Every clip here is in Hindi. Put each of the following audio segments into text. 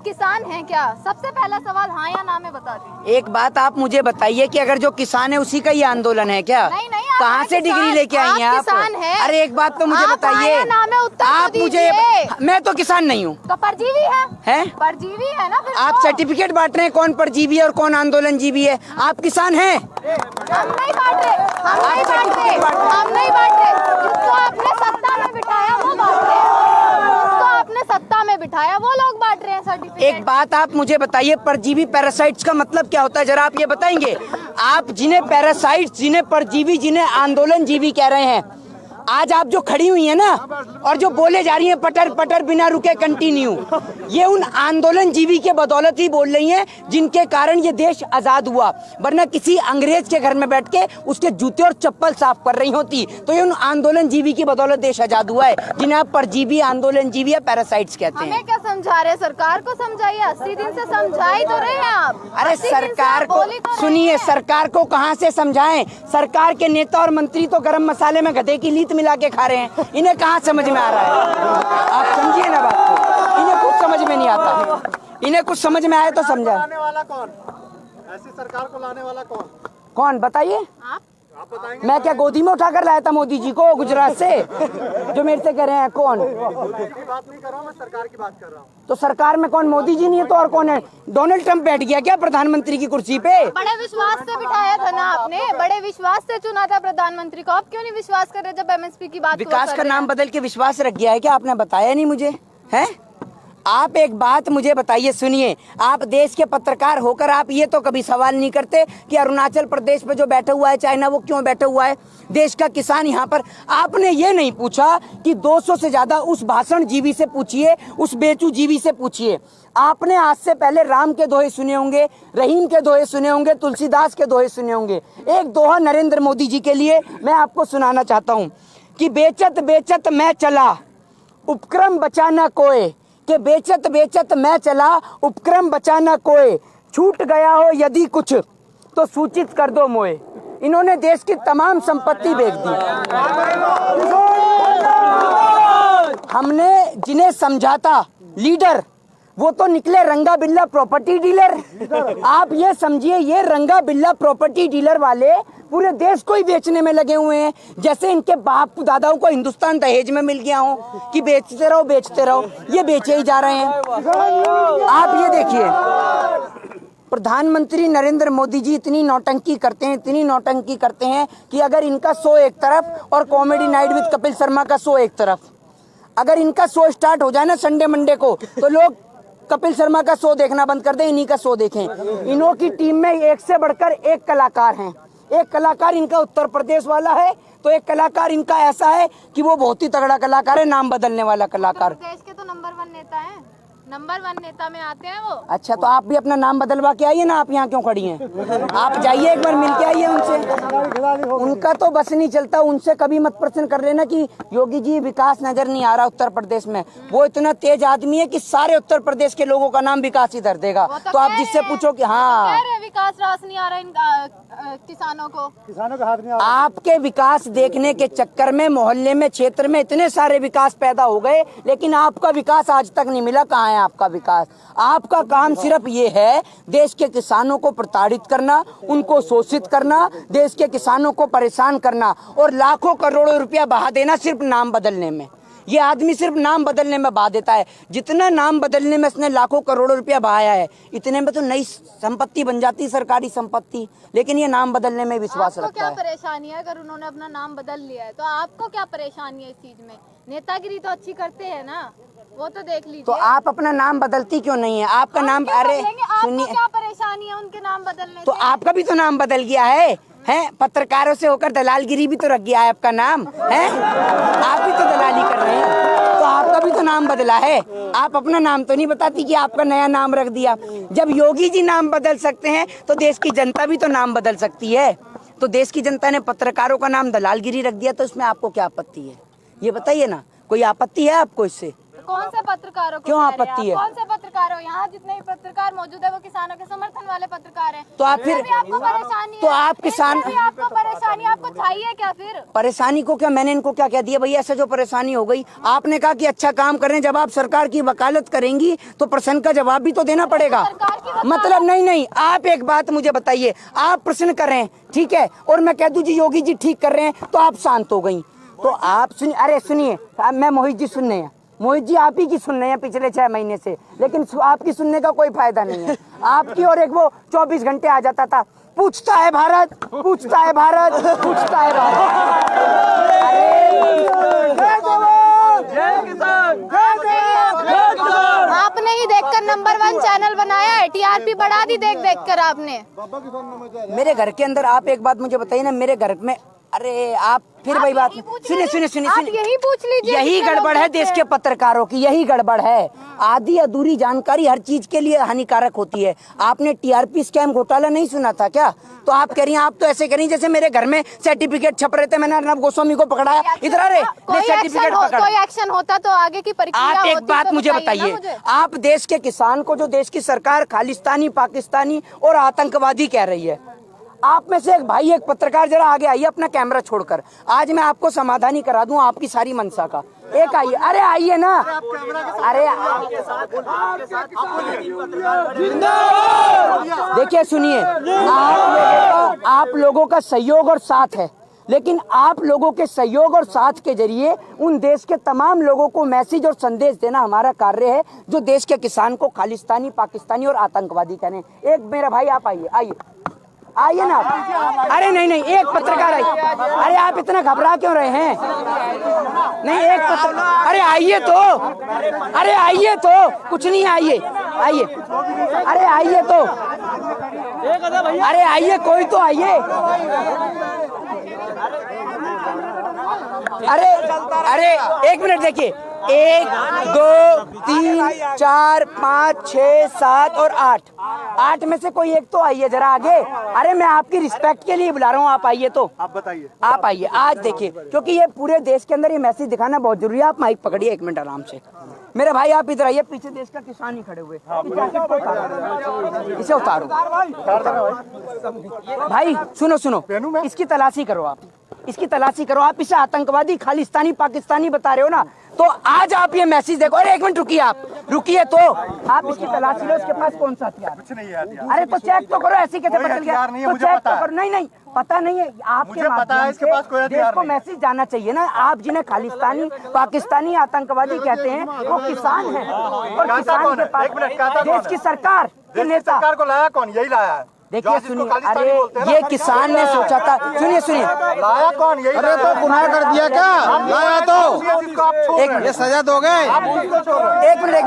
किसान हैं क्या? सबसे पहला सवाल हाँ या ना में बता दीजिए। एक बात आप मुझे बताइए कि अगर जो किसान है उसी का ये आंदोलन है क्या? नहीं नहीं, कहाँ से डिग्री लेके आई हैं आप? किसान हैं। अरे एक बात तो मुझे बताइए, आप मुझे, मैं तो किसान नहीं हूँ। तो परजीवी है? परजीवी है ना फिर? आप सर्टिफिकेट बांट रहे हैं कौन परजीवी है और कौन आंदोलन जीवी है? आप किसान हैं? हम नहीं बांट रहे, हम नहीं बांट रहे, हम नहीं बांट रहे। जिसको आपने सत्ता में बिठाया वो बांट रहे हैं, जिसको आपने सत्ता में बिठाया वो लोग बांट रहे हैं सर्टिफिकेट। एक बात आप मुझे बताइए, परजीवी पैरासाइट्स का मतलब क्या होता है, जरा आप ये बताएंगे? आप जिन्हें पैरासाइट्स, जिन्हें परजीवी, जिन्हें आंदोलन जीवी कह रहे हैं, आज आप जो खड़ी हुई है ना और जो बोले जा रही हैं पटर पटर बिना रुके कंटिन्यू, ये उन आंदोलन जीवी के बदौलत ही बोल रही हैं जिनके कारण ये देश आजाद हुआ। वरना किसी अंग्रेज के घर में बैठ के उसके जूते और चप्पल साफ कर रही होती तो ये उन आंदोलन जीवी की बदौलत देश आजाद हुआ है, जिन्हें आप परजीवी, आंदोलन जीवी या पैरासाइट्स कहते हैं। हमें क्या समझा रहे हैं? सरकार को समझाइए, 80 दिन से समझा ही तो रहे हैं आप। अरे सरकार को सुनिए, सरकार को कहाँ से समझाएं? सरकार के नेता और मंत्री तो गरम मसाले में गधे की लीत मिला के खा रहे हैं, इन्हें कहाँ समझ में आ रहा है? आप समझिए ना बात को, इन्हें कुछ समझ में नहीं आता। इन्हें कुछ समझ में आए तो समझा। लाने वाला कौन? ऐसी सरकार को लाने वाला कौन? कौन बताइए? आप बताएंगे? मैं क्या गोदी में उठाकर लाया था मोदी जी को गुजरात से, जो मेरे से कह रहे हैं? कौन? की बात नहीं कर रहा हूँ, मैं सरकार की बात कर रहा हूँ। तो सरकार में कौन? मोदी जी नहीं है तो और कौन है? डोनाल्ड ट्रंप बैठ गया क्या प्रधानमंत्री की कुर्सी पे? बड़े विश्वास से बिठाया था ना आपने, बड़े विश्वास से चुना था प्रधानमंत्री को। आप क्यों नहीं विश्वास कर रहे जब एमएसपी की बात? विकास का नाम बदल के विश्वास रख गया है क्या? आपने बताया नहीं मुझे, है? आप एक बात मुझे बताइए, सुनिए, आप देश के पत्रकार होकर आप ये तो कभी सवाल नहीं करते कि अरुणाचल प्रदेश पे जो बैठा हुआ है चाइना, वो क्यों बैठा हुआ है? देश का किसान यहाँ पर, आपने ये नहीं पूछा कि 200 से ज्यादा उस भाषण जीवी से पूछिए, उस बेचू जीवी से पूछिए। आपने आज से पहले राम के दोहे सुने होंगे, रहीम के दोहे सुने होंगे, तुलसीदास के दोहे सुने होंगे। एक दोहा नरेंद्र मोदी जी के लिए मैं आपको सुनाना चाहता हूँ कि बेचत बेचत मैं चला, उपक्रम बचाना कोय, के बेचत बेचत मैं चला, उपक्रम बचाना कोय, छूट गया हो यदि कुछ तो सूचित कर दो मोए। इन्होंने देश की तमाम संपत्ति बेच दी। हमने जिन्हें समझाता लीडर, वो तो निकले रंगा बिल्ला प्रॉपर्टी डीलर। आप ये समझिए, ये रंगा बिल्ला प्रॉपर्टी डीलर वाले पूरे देश को ही बेचने में लगे हुए हैं, जैसे इनके बाप दादाओं को हिंदुस्तान दहेज में मिल गया हो कि बेचते रहो बेचते रहो, ये बेचे ही जा रहे हैं। आप ये देखिए, प्रधानमंत्री नरेंद्र मोदी जी इतनी नौटंकी करते हैं, इतनी नौटंकी करते हैं कि अगर इनका शो एक तरफ और comedy night with Kapil Sharma का शो एक तरफ, अगर इनका शो स्टार्ट हो जाए ना संडे मंडे को, तो लोग कपिल शर्मा का शो देखना बंद कर दें, इन्हीं का शो देखें। इन्हों की टीम में एक से बढ़कर एक कलाकार हैं। एक कलाकार इनका उत्तर प्रदेश वाला है, तो एक कलाकार इनका ऐसा है कि वो बहुत ही तगड़ा कलाकार है, नाम बदलने वाला कलाकार। देश के तो नंबर 1 नेता हैं, नंबर 1 नेता में आते हैं वो। अच्छा, तो आप भी अपना नाम बदलवा के आइए ना, आप यहाँ क्यों खड़ी हैं? आप जाइए एक बार मिल के आइए उनसे। उनका तो बस नहीं चलता, उनसे कभी मत प्रश्न कर लेना कि योगी जी विकास नजर नहीं आ रहा उत्तर प्रदेश में। वो इतना तेज आदमी है कि सारे उत्तर प्रदेश के लोगों का नाम विकास ही धर देगा। तो आप जिससे पूछो कि हाँ विकास रास नहीं आ रहा इन किसानों को हाथ नहीं। आपके विकास देखने के चक्कर में मोहल्ले में, क्षेत्र में इतने सारे विकास पैदा हो गए, लेकिन आपका विकास आज तक नहीं मिला। कहाँ है आपका विकास? आपका काम सिर्फ ये है देश के किसानों को प्रताड़ित करना, उनको शोषित करना, देश के किसानों को परेशान करना और लाखों करोड़ों रुपया बहा देना सिर्फ नाम बदलने में। ये आदमी सिर्फ नाम बदलने में बहा देता है। जितना नाम बदलने में इसने लाखों करोड़ों रुपया बहाया है, इतने में तो नई संपत्ति बन जाती, सरकारी संपत्ति, लेकिन ये नाम बदलने में विश्वास रखता है। क्या परेशानी है अगर उन्होंने अपना नाम बदल लिया है? तो आपको क्या परेशानी है इस चीज में? नेतागिरी तो अच्छी करते हैं ना, वो तो देख लीजिए। तो आप अपना नाम बदलती क्यों नहीं है? आपका नाम, अरे सुनिए, क्या परेशानी है उनके नाम बदलने तो आपका भी तो नाम बदल गया है, हैं? पत्रकारों से होकर दलालगिरी भी तो रख गया है आपका नाम, है? आप भी तो दलाली कर रहे हैं, तो आपका भी तो नाम बदला है। आप अपना नाम तो नहीं बताती कि आपका नया नाम रख दिया। जब योगी जी नाम बदल सकते हैं तो देश की जनता भी तो नाम बदल सकती है। तो देश की जनता ने पत्रकारों का नाम दलालगिरी रख दिया, तो इसमें आपको क्या आपत्ति है? ये बताइए ना, कोई आपत्ति है आपको इससे? कौन से पत्रकारों को क्यों कह रहे हैं आपत्ति आप? है? कौन से पत्रकार हो? यहाँ जितने भी पत्रकार मौजूद है वो किसानों के समर्थन वाले पत्रकार हैं। तो आप फिर इसमें भी आपको परेशानी तो है? आप किसान इसमें भी आपको परेशानी, आपको चाहिए क्या फिर? परेशानी को क्या, मैंने इनको क्या कह दिया भैया ऐसे जो परेशानी हो गई? आपने कहा कि अच्छा काम करें, जब आप सरकार की वकालत करेंगी तो प्रश्न का जवाब भी तो देना पड़ेगा। सरकार की वकालत- मतलब नहीं, आप एक बात मुझे बताइए, आप प्रश्न करें ठीक है और मैं कह दूं जी योगी जी ठीक कर रहे हैं तो आप शांत हो गई। तो आप सुनिए, अरे सुनिए, मैं मोहित जी सुनने हैं, मोहित जी आप ही की सुन रहे हैं पिछले 6 महीने से, लेकिन आपकी सुनने का कोई फायदा नहीं है आपकी। और एक वो 24 घंटे आ जाता था, पूछता है भारत, पूछता है भारत, पूछता है भारत। आपने ही देखकर नंबर 1 चैनल बनाया है, टीआरपी बढ़ा दी देख देख कर आपने। मेरे घर के अंदर आप एक बात मुझे बताइए ना, मेरे घर में, अरे आप फिर वही बात, सुनिए आप यही पूछ लीजिए। यही जितने गड़बड़ लोग है देश के पत्रकारों की, यही गड़बड़ है। आधी अधूरी जानकारी हर चीज के लिए हानिकारक होती है। आपने टीआरपी स्कैम घोटाला नहीं सुना था क्या? तो आप कह रही हैं, आप तो ऐसे कह रही हैं जैसे मेरे घर में सर्टिफिकेट छप रहे थे, मैंने अर्नब गोस्वामी को पकड़ाया, इधर आ रहे सर्टिफिकेट पकड़ा। कोई एक्शन होता तो आगे की प्रक्रिया आप होती एक बात तो मुझे बताइए ना बताइए, आप देश के किसान को जो देश की सरकार खालिस्तानी, पाकिस्तानी और आतंकवादी कह रही है, आप में से एक भाई, एक पत्रकार जरा आगे आइए अपना कैमरा छोड़कर, आज मैं आपको समाधानी करा दूं आपकी सारी मनसा का। एक आइए, अरे आइए ना, अरे देखिए सुनिए, आप लोगों का सहयोग और साथ है, लेकिन आप लोगों के सहयोग और साथ के जरिए उन देश के तमाम लोगों को मैसेज और संदेश देना हमारा कार्य है, जो देश के किसान को खालिस्तानी, पाकिस्तानी और आतंकवादी कहने। एक मेरा भाई आप आइए, आइए ना आप। अरे नहीं, एक पत्रकार आइए। अरे आप इतना घबरा क्यों रहे हैं? नहीं, एक पत्रकार, अरे आइए तो, अरे आइए तो, कुछ नहीं, आइए, अरे आइए तो, अरे आइए, कोई तो आइए। अरे एक मिनट देखिए, 1 2 3 4 5 6 7 और 8 में से कोई एक तो आइए जरा आगे। अरे मैं आपकी रिस्पेक्ट के लिए बुला रहा हूँ, आप आइए तो, आप बताइए, आप आइए। आज देखिए, क्योंकि ये पूरे देश के अंदर ये मैसेज दिखाना बहुत जरूरी है। आप माइक पकड़िए 1 मिनट आराम से। मेरे भाई आप इधर आइए, पीछे देश का किसान ही खड़े हुए, इसे उतारो भाई। सुनो, इसकी तलाशी करो आप, इसकी तलाशी करो आप। इसे आतंकवादी, खालिस्तानी, पाकिस्तानी बता रहे हो ना, तो आज आप ये मैसेज देखो। अरे 1 मिनट रुकिए, आप रुकिए तो, आप इसकी तलाशी लो, इसके पास कौन सा हथियार? कुछ नहीं है हथियार। अरे तो चेक तो करो, ऐसी कैसे पता चल गया? हथियार नहीं है, तो मुझे चेक पता तो है। करो। नहीं, पता नहीं है, आपके मुझे पता है इसके पास कोई माध्यम से हथियार देश को नहीं। मैसेज जाना चाहिए ना। आप जिन्हें खालिस्तानी, पाकिस्तानी, आतंकवादी कहते हैं वो किसान हैं, और किसान के पास देश की सरकार के नेता। सरकार को लाया कौन? यही लाया है। देखिए सुनिए, अरे ये किसान ने सोचा था, सुनिए लाया कौन? यही। अरे तो गुनाह कर दिया क्या? लाया तो एक मिनट, ये सजा दोगे? एक मिनट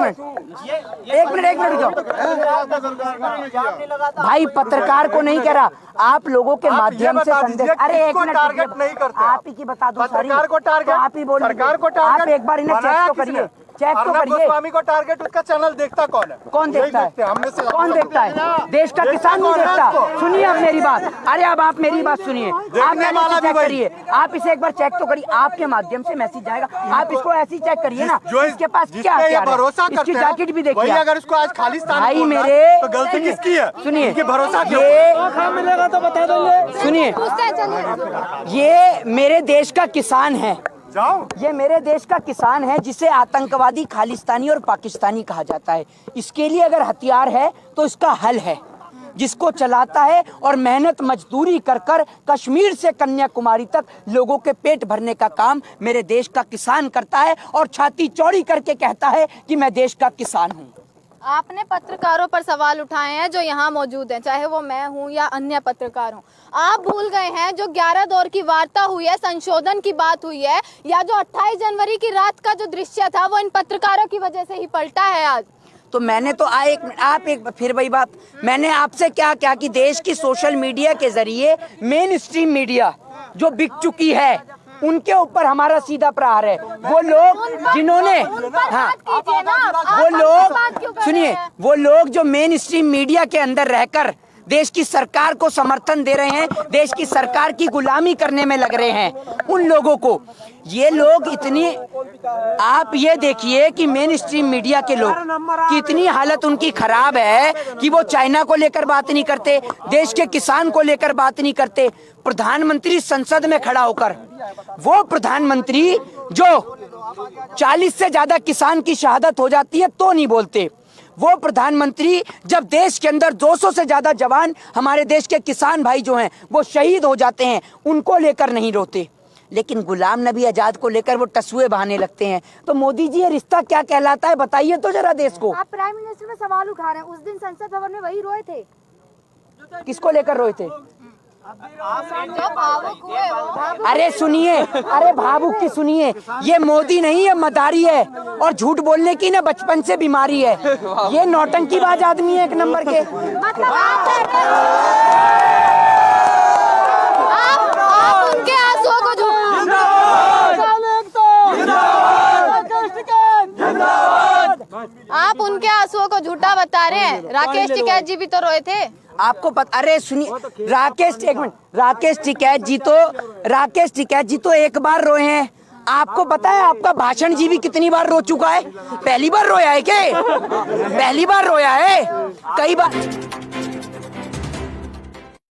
भाई, पत्रकार को नहीं कह रहा, आप लोगों के माध्यम से संदेश। अरे 1 मिनट, टारगेट नहीं करते आप ही की बता दो, सरकार को टारगेट, आप ही बोलिए, सरकार को टारगेट। आप एक बार इन्हें चेक तो करिए, चेक तो करिए। गोस्वामी को टारगेट, उसका चैनल देखता कौन है? कौन देखता है? हमने से कौन देखता है? देश का किसान नहीं देखता। सुनिए आप मेरी बात, अरे अब आप मेरी बात सुनिए, आप मैसेज चेक करिए, आप इसे एक बार चेक तो करिए, आपके माध्यम से मैसेज जाएगा, आप इसको ऐसे ही चेक करिए ना। जो इसके पास क्या जिसपे ये हथियार है? भरोसा इसकी करते हैं, जैकेट भी देखिए। वही अगर इसको आज खालिस्तान भाई बोल रहा मेरे, है, तो गलती किसकी है? सुनिए, इनकी भरोसा क्यों? ये मिलेगा तो बता देंगे। सुनिए, पूछते हैं, चलिए। ये मेरे देश का किसान है, जाओ। ये मेरे देश का किसान है, जिसे आतंकवादी, खालिस्तानी और पाकिस्तानी कहा जाता है। इसके लिए अगर हथियार है तो इसका हल है, जिसको चलाता है और मेहनत मजदूरी कर कर कश्मीर से कन्याकुमारी तक लोगों के पेट भरने का काम मेरे देश का किसान करता है, और छाती चौड़ी करके कहता है कि मैं देश का किसान हूँ। आपने पत्रकारों पर सवाल उठाए हैं जो यहाँ मौजूद हैं, चाहे वो मैं हूँ या अन्य पत्रकार हूँ। आप भूल गए हैं जो 11 दौर की वार्ता हुई है, संशोधन की बात हुई है, या जो 28 जनवरी की रात का जो दृश्य था वो इन पत्रकारों की वजह से ही पलटा है आज। तो मैंने तो आप एक फिर वही बात, मैंने आपसे क्या कि देश की सोशल मीडिया के जरिए मेन स्ट्रीम मीडिया जो बिक चुकी है, उनके ऊपर हमारा सीधा प्रहार है। वो लोग जिन्होंने, हाँ, वो लोग सुनिए, वो लोग जो मेन स्ट्रीम मीडिया के अंदर रहकर देश की सरकार को समर्थन दे रहे हैं, देश की सरकार की गुलामी करने में लग रहे हैं, उन लोगों को ये लोग इतनी, आप ये देखिए कि मेन स्ट्रीम मीडिया के लोग की इतनी हालत उनकी खराब है कि वो चाइना को लेकर बात नहीं करते, देश के किसान को लेकर बात नहीं करते। प्रधानमंत्री संसद में खड़ा होकर, वो प्रधानमंत्री जो 40 से ज्यादा किसान की शहादत हो जाती है तो नहीं बोलते, वो प्रधानमंत्री जब देश के अंदर 200 से ज्यादा जवान हमारे देश के किसान भाई जो हैं वो शहीद हो जाते हैं, उनको लेकर नहीं रोते। लेकिन गुलाम नबी आजाद को लेकर वो टसुए बहाने लगते हैं। तो मोदी जी, ये रिश्ता क्या कहलाता है, बताइए तो जरा देश को। आप प्राइम मिनिस्टर में सवाल उठा रहे हैं, उस दिन संसद भवन में वही रोए थे। किसको लेकर रोए थे? जो भावुक हुए वो। अरे सुनिए, अरे भावुक की सुनिए, ये मोदी नहीं है, मदारी है, और झूठ बोलने की ना बचपन से बीमारी है। ये नौटंकीबाज आदमी है एक नंबर के। मतलब आप उनके आंसुओं को आप उनके आंसुओं को झूठा बता रहे हैं। राकेश टिकैत जी भी तो रोए थे। आपको पता, अरे सुनिए, राकेश टिकैत जी तो एक बार रोए हैं। आपको पता है आपका भाषण जी भी कितनी बार रो चुका है? पहली बार रोया है क्या? पहली बार रोया है? कई बार